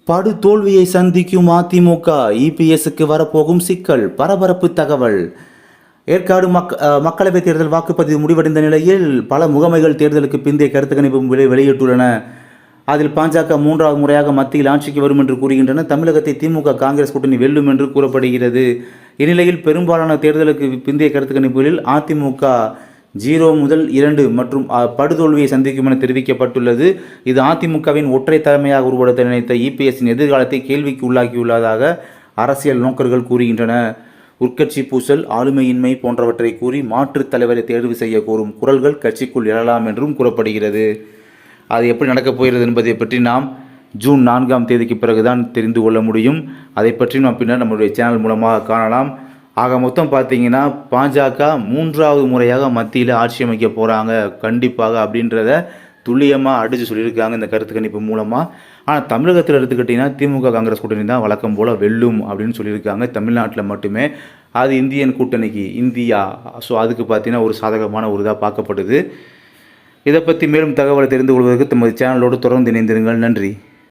படு தோல்வியை சந்திக்கும் அதிமுக, இபிஎஸ்க்கு வரப்போகும் சிக்கல், பரபரப்பு தகவல். ஏற்காடு மக்களவைத் தேர்தல் வாக்குப்பதிவு முடிவடைந்த நிலையில் பல முகமைகள் தேர்தலுக்கு பிந்தைய கருத்து கணிப்பு வெளியிட்டுள்ளன. அதில் பாஜக 3வது முறையாக மத்தியில் ஆட்சிக்கு வரும் என்று கூறுகின்றன. தமிழகத்தை திமுக காங்கிரஸ் கூட்டணி வெல்லும் என்று கூறப்படுகிறது. இந்நிலையில் பெரும்பாலான தேர்தலுக்கு பிந்தைய கருத்து கணிப்புகளில் அதிமுக 0 முதல் 2 மற்றும் படுதோல்வியை சந்திக்கும் என தெரிவிக்கப்பட்டுள்ளது. இது அதிமுகவின் ஒற்றை தலைமையாக உருவெடுத்த நினைத்த இபிஎஸ்ஸின் எதிர்காலத்தை கேள்விக்கு உள்ளாக்கியுள்ளதாக அரசியல் நோக்கர்கள் கூறுகின்றன. உட்கட்சி பூசல், ஆளுமையின்மை போன்றவற்றை கூறி மாற்றுத் தலைவரை தேர்வு செய்ய கோரும் குரல்கள் கட்சிக்குள் எழலாம் என்றும் கூறப்படுகிறது. அது எப்படி நடக்கப் போகிறது என்பதை பற்றி நாம் ஜூன் 4ஆம் தேதிக்கு பிறகுதான் தெரிந்து கொள்ள முடியும். அதை பற்றி நாம் பின்னர் நம்முடைய சேனல் மூலமாக காணலாம். ஆக மொத்தம் பார்த்தீங்கன்னா பாஜக 3வது முறையாக மத்தியில் ஆட்சி அமைக்க போகிறாங்க கண்டிப்பாக அப்படின்றத துல்லியமாக அடித்து சொல்லியிருக்காங்க இந்த கருத்து கணிப்பு மூலமாக. ஆனால் தமிழகத்தில் எடுத்துக்கிட்டிங்கன்னா திமுக காங்கிரஸ் கூட்டணி தான் வழக்கம் போல் வெல்லும் அப்படின்னு சொல்லியிருக்காங்க. தமிழ்நாட்டில் மட்டுமே அது இந்தியன் கூட்டணிக்கு இந்தியா, ஸோ அதுக்கு பார்த்தீங்கன்னா ஒரு சாதகமான ஒரு இதாக பார்க்கப்படுது. இதை பற்றி மேலும் தகவலை தெரிந்து கொள்வதற்கு நமது சேனலோடு தொடர்ந்து இணைந்திருங்கள். நன்றி.